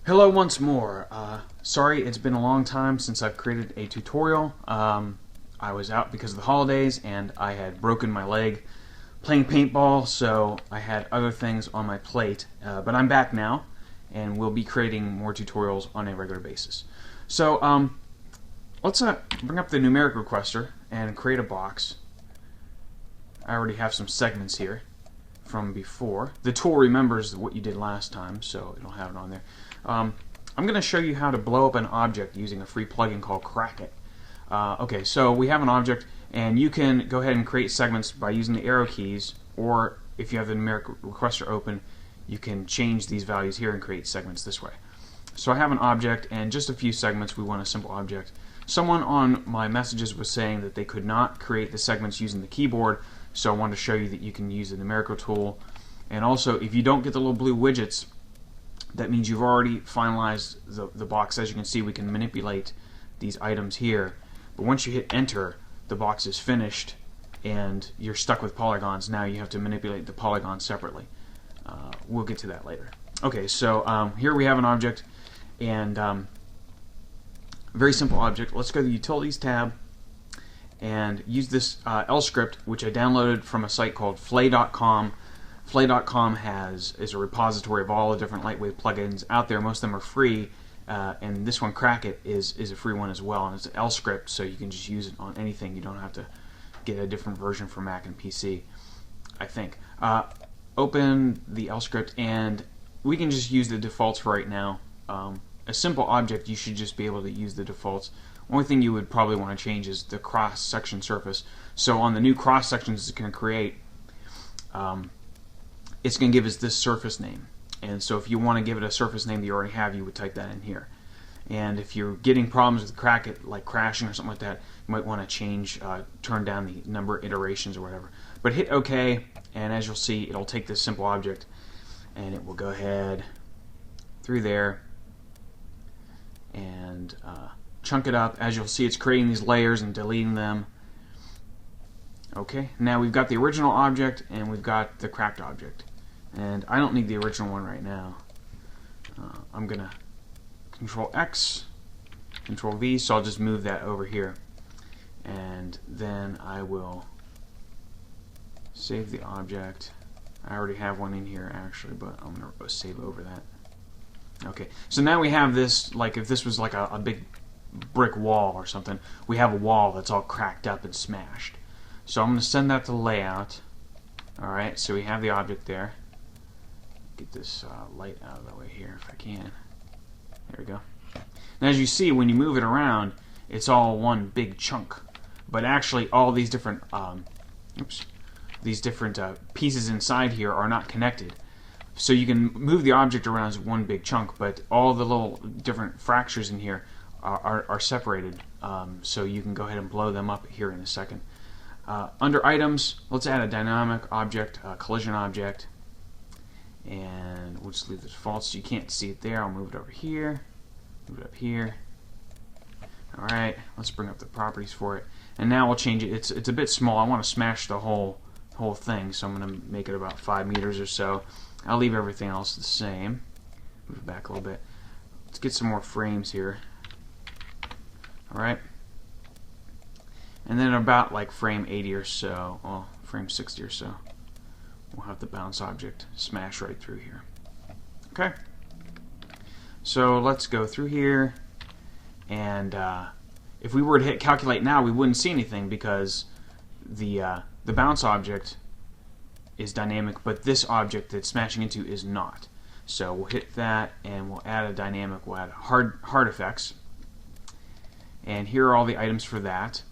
Hello once more. Sorry it's been a long time since I've created a tutorial. I was out because of the holidays and I had broken my leg playing paintball, so I had other things on my plate. But I'm back now and we'll be creating more tutorials on a regular basis. So let's bring up the numeric requester and create a box. I already have some segments here from before. The tool remembers what you did last time, so it'll have it on there. I'm going to show you how to blow up an object using a free plugin called Crackit. Okay, so we have an object, and you can go ahead and create segments by using the arrow keys, or if you have the numeric requester open, you can change these values here and create segments this way. So I have an object and just a few segments. We want a simple object. Someone on my messages was saying that they could not create the segments using the keyboard, so I wanted to show you that you can use the numerical tool. And also, if you don't get the little blue widgets, that means you've already finalized the box. As you can see, we can manipulate these items here, but once you hit enter, the box is finished and you're stuck with polygons. Now you have to manipulate the polygons separately. We'll get to that later. Okay, so here we have an object, and very simple object. Let's go to the Utilities tab and use this L script, which I downloaded from a site called flay.com. Flay.com is a repository of all the different Lightwave plugins out there. Most of them are free, and this one, Crackit, is a free one as well, and it's an L script, so you can just use it on anything. You don't have to get a different version for Mac and PC, I think. Open the L script, and we can just use the defaults for right now. A simple object, you should just be able to use the defaults. Only thing you would probably want to change is the cross-section surface. So on the new cross-sections it's going to create, it's going to give us this surface name. And so if you want to give it a surface name that you already have, you would type that in here. And if you're getting problems with Crackit, like crashing or something like that, you might want to change, turn down the number of iterations or whatever. But hit OK, and as you'll see, it'll take this simple object and it will go ahead through there and chunk it up. As you'll see, it's creating these layers and deleting them. Okay, now we've got the original object and we've got the cracked object. And I don't need the original one right now. I'm going to Control X, Control V, so I'll just move that over here. And then I will save the object. I already have one in here actually, but I'm going to save over that. Okay, so now we have this, like if this was like a big brick wall or something, we have a wall that's all cracked up and smashed. So I'm going to send that to layout. Alright, so we have the object there. Get this light out of the way here if I can. There we go. Now as you see, when you move it around, it's all one big chunk. But actually all these different pieces inside here are not connected. So you can move the object around as one big chunk, but all the little different fractures in here are separated. So you can go ahead and blow them up here in a second. Under items, let's add a dynamic object, a collision object, and we'll just leave the default so you can't see it there. I'll move it over here, move it up here. Alright, let's bring up the properties for it, and now we'll change it. It's a bit small. I want to smash the whole thing, so I'm going to make it about 5 meters or so. I'll leave everything else the same. Move it back a little bit. Let's get some more frames here. Alright. And then about like frame 80 or so, well, frame 60 or so, we'll have the bounce object smash right through here. Okay. So let's go through here, and if we were to hit calculate now, we wouldn't see anything because the bounce object is dynamic, but this object that's smashing into is not. So we'll hit that, and we'll add a dynamic. We'll add hard effects, and here are all the items for that.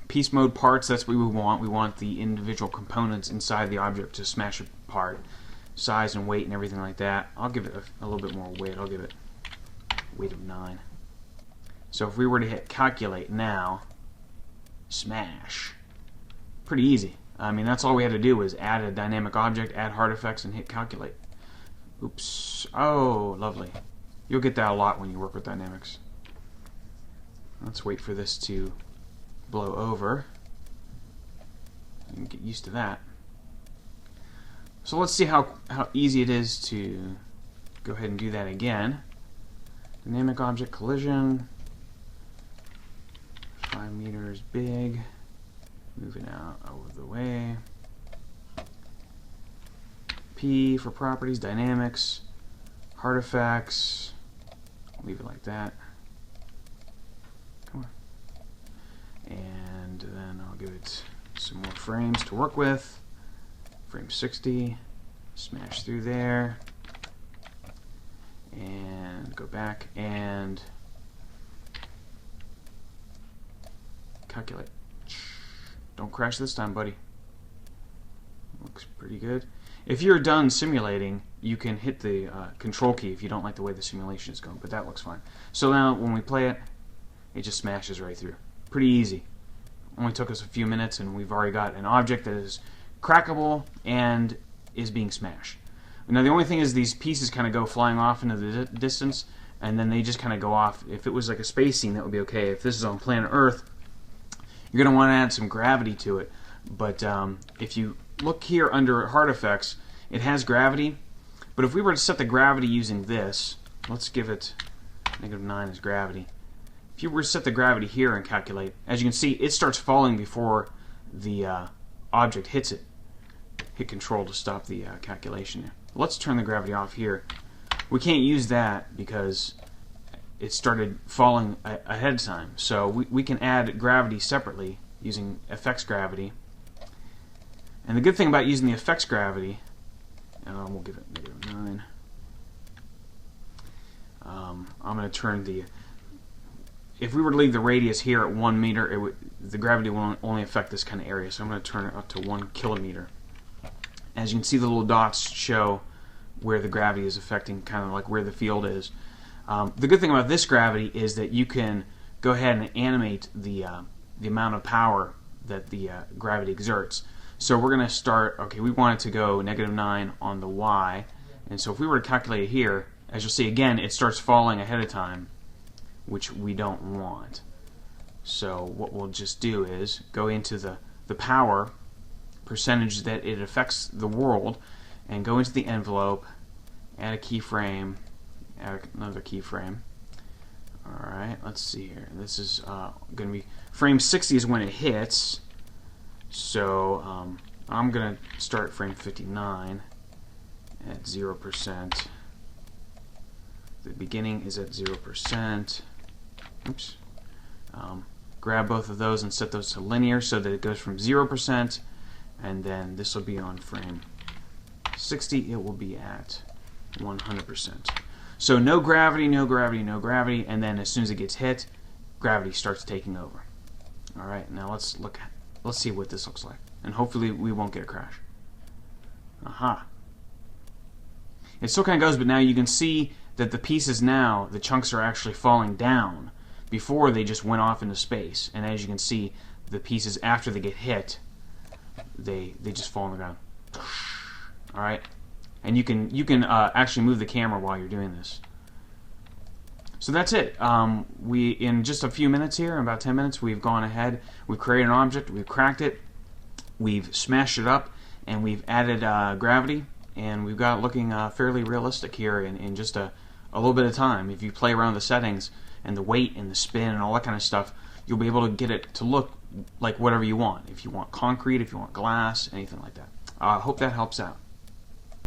Piece mode parts, that's what we want. We want the individual components inside the object to smash apart. Size and weight and everything like that. I'll give it a little bit more weight. I'll give it a weight of 9. So if we were to hit calculate now, smash. Pretty easy. I mean, that's all we had to do was add a dynamic object, add hard effects, and hit calculate. Oops. Oh, lovely. You'll get that a lot when you work with dynamics. Let's wait for this to blow over and get used to that. So let's see how easy it is to go ahead and do that again. Dynamic object collision. 5 meters big. Moving out of the way. P for properties, dynamics, artifacts. Leave it like that. Come on. And then I'll give it some more frames to work with. Frame 60. Smash through there. And go back and calculate. Don't crash this time, buddy. Looks pretty good. If you're done simulating, you can hit the control key if you don't like the way the simulation is going, but that looks fine. So now when we play it, it just smashes right through. Pretty easy. Only took us a few minutes, and we've already got an object that is crackable and is being smashed. Now the only thing is these pieces kind of go flying off into the distance, and then they just kind of go off. If it was like a space scene, that would be okay. If this is on planet Earth, you're going to want to add some gravity to it. But if you look here under artifacts, it has gravity. But if we were to set the gravity using this, let's give it -9 as gravity. If you were to set the gravity here and calculate, as you can see, it starts falling before the object hits it. Hit control to stop the calculation there. Let's turn the gravity off here. We can't use that because it started falling ahead of time. So we can add gravity separately using effects gravity. And the good thing about using the effects gravity, we'll give it -9. I'm going to turn the. If we were to leave the radius here at 1 meter, the gravity will only affect this kind of area. So I'm going to turn it up to 1 kilometer. As you can see, the little dots show where the gravity is affecting, kind of like where the field is. The good thing about this gravity is that you can go ahead and animate the amount of power that the gravity exerts. So we're going to start, okay, we want it to go -9 on the Y. And so if we were to calculate it here, as you'll see again, it starts falling ahead of time, which we don't want. So what we'll just do is go into the power percentage that it affects the world, and go into the envelope, add a keyframe, add another keyframe. Alright, let's see here. This is going to be frame 60 is when it hits. So I'm going to start frame 59 at 0%. The beginning is at 0%. Oops. Grab both of those and set those to linear so that it goes from 0%, and then this will be on frame 60. It will be at 100%. So no gravity, no gravity, no gravity, and then as soon as it gets hit, gravity starts taking over. All right, now let's see what this looks like, and hopefully we won't get a crash. Aha. It still kind of goes, but now you can see that the pieces now, the chunks are actually falling down. Before they just went off into space, and as you can see, the pieces after they get hit, they just fall on the ground. All right, and you can actually move the camera while you're doing this. So that's it. In just a few minutes here, in about 10 minutes, we've gone ahead. We've created an object. We've cracked it. We've smashed it up, and we've added gravity, and we've got it looking fairly realistic here in just a little bit of time. If you play around with the settings and the weight and the spin and all that kind of stuff, you'll be able to get it to look like whatever you want. If you want concrete, if you want glass, anything like that. I hope that helps out.